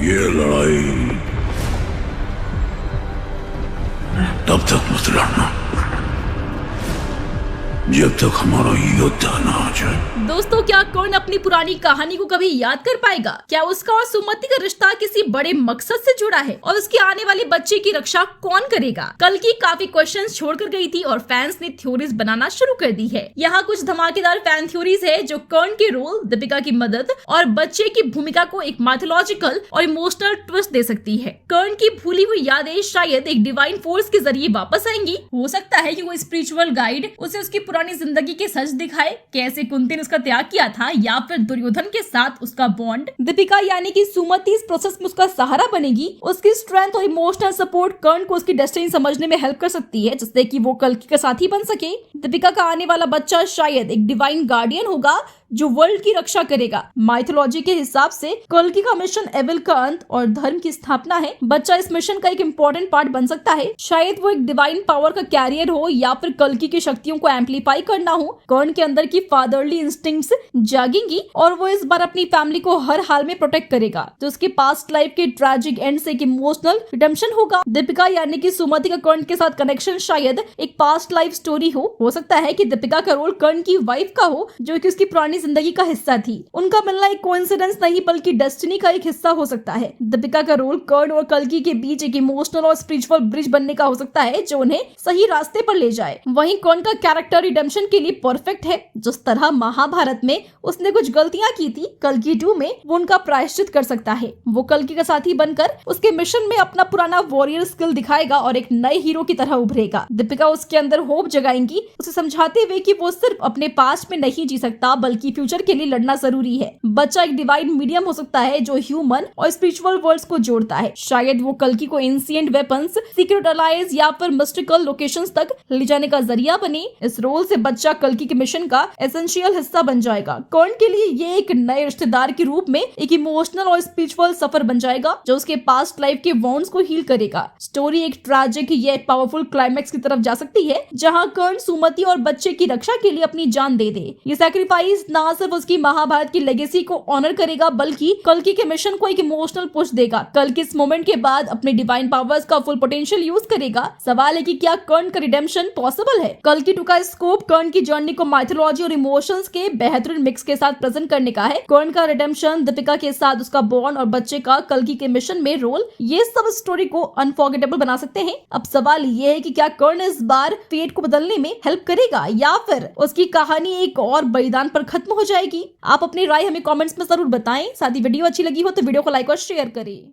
ये लड़ाई तब तक मत लड़ना जब तक हमारा योद्धा ना आ जाए। दोस्तों, क्या कर्ण अपनी पुरानी कहानी को कभी याद कर पाएगा? क्या उसका और सुमति का रिश्ता किसी बड़े मकसद से जुड़ा है? और उसके आने वाले बच्चे की रक्षा कौन करेगा? कल की काफी क्वेश्चंस छोड़कर गई थी और फैंस ने थ्योरीज बनाना शुरू कर दी है। यहाँ कुछ धमाकेदार फैन थ्योरीज है जो कर्ण के रोल, दीपिका की मदद और बच्चे की भूमिका को एक माइथोलॉजिकल और इमोशनल ट्विस्ट दे सकती है। कर्ण की भूली हुई यादें शायद एक डिवाइन फोर्स के जरिए वापस आएंगी। हो सकता है कि वो स्पिरिचुअल गाइड उसे उसकी पुरानी जिंदगी के सच दिखाए, कैसे कुंती ने उसका त्याग किया था या फिर दुर्योधन के साथ उसका बॉन्ड। दीपिका यानी कि सुमति इस प्रोसेस में उसका सहारा बनेगी। उसकी स्ट्रेंथ और इमोशनल सपोर्ट कर्ण को उसकी डेस्टिनी समझने में हेल्प कर सकती है, जिससे कि वो कल्कि का साथी बन सके। दीपिका का आने वाला बच्चा शायद एक डिवाइन गार्डियन होगा जो वर्ल्ड की रक्षा करेगा। माइथोलॉजी के हिसाब से कल्कि का मिशन एविल का अंत और धर्म की स्थापना है। बच्चा इस मिशन का एक इम्पोर्टेंट पार्ट बन सकता है। शायद वो एक डिवाइन पावर का कैरियर हो या फिर कल्कि की शक्तियों को एम्पलीफाई करना हो। कर्ण के अंदर की फादरली इंस्टिंक्ट्स जागेंगी और वो इस बार अपनी फैमिली को हर हाल में प्रोटेक्ट करेगा। तो उसके पास्ट लाइफ के ट्रैजिक एंड से एक इमोशनल रिडेम्पशन होगा। दीपिका यानी कि सुमति का कर्ण के साथ कनेक्शन शायद एक पास्ट लाइफ स्टोरी हो सकता है कि दीपिका का रोल कर्ण की वाइफ का हो जो कि उसकी पुरानी जिंदगी का हिस्सा थी। उनका मिलना एक कोइंसिडेंस नहीं बल्कि डेस्टिनी का एक हिस्सा हो सकता है। दीपिका का रोल कर्ण और कल्कि के बीच एक इमोशनल और स्पिरिचुअल ब्रिज बनने का हो सकता है जो उन्हें सही रास्ते पर ले जाए। वहीं कर्ण का कैरेक्टर रिडेम्पशन के लिए परफेक्ट है। जिस तरह महाभारत में उसने कुछ गलतियां की थी, कल्कि 2 में वो उनका प्रायश्चित कर सकता है। वो कल्कि का साथी बनकर उसके मिशन में अपना पुराना वॉरियर स्किल दिखाएगा और एक नए हीरो की तरह उभरेगा। दीपिका उसके अंदर होप जगाएंगी, उसे समझाते हुए कि वो सिर्फ अपने पास्ट में नहीं जी सकता बल्कि फ्यूचर के लिए लड़ना जरूरी है। बच्चा एक डिवाइन मीडियम हो सकता है जो ह्यूमन और स्पिरिचुअल वर्ल्ड्स को जोड़ता है। शायद वो कल्कि को एंशिएंट वेपन्स, सीक्रेट अलायंस या फिर मिस्टिकल लोकेशंस तक ले जाने का जरिया बने। इस रोल से बच्चा कल्कि के मिशन का एसेंशियल हिस्सा बन जाएगा। कर्ण के लिए ये एक नए रिश्तेदार के रूप में एक इमोशनल और स्पिरिचुअल सफर बन जाएगा जो उसके पास्ट लाइफ के वॉन्ड्स को हील करेगा। स्टोरी एक ट्रैजिक ये पावरफुल क्लाइमैक्स की तरफ जा सकती है जहां कर्ण सुमति और बच्चे की रक्षा के लिए अपनी जान दे दे। ये सैक्रिफाइस ना सिर्फ उसकी महाभारत की लेगेसी को ऑनर करेगा बल्कि कल्कि के मिशन को एक इमोशनल पुश देगा। कल्कि इस मोमेंट के बाद अपने डिवाइन पावर्स का फुल पोटेंशियल यूज करेगा। सवाल है कि क्या कर्ण का रिडेम्पशन पॉसिबल है? कल्कि 2 का स्कोप कर्ण की जर्नी को माइथोलॉजी और इमोशंस के बेहतरीन मिक्स के साथ प्रेजेंट करने का है। कर्ण का रिडेम्पशन, दीपिका के साथ उसका बॉन्ड और बच्चे का कल्कि के मिशन में रोल, ये सब स्टोरी को अनफॉरगेटेबल बना सकते हैं। अब सवाल ये है कि क्या कर्ण इस बार फेट को बदलने में हेल्प करेगा या फिर उसकी कहानी एक और बलिदान पर खत्म हो जाएगी? आप अपनी राय हमें कमेंट्स में जरूर बताएं। साथ ही वीडियो अच्छी लगी हो तो वीडियो को लाइक और शेयर करें।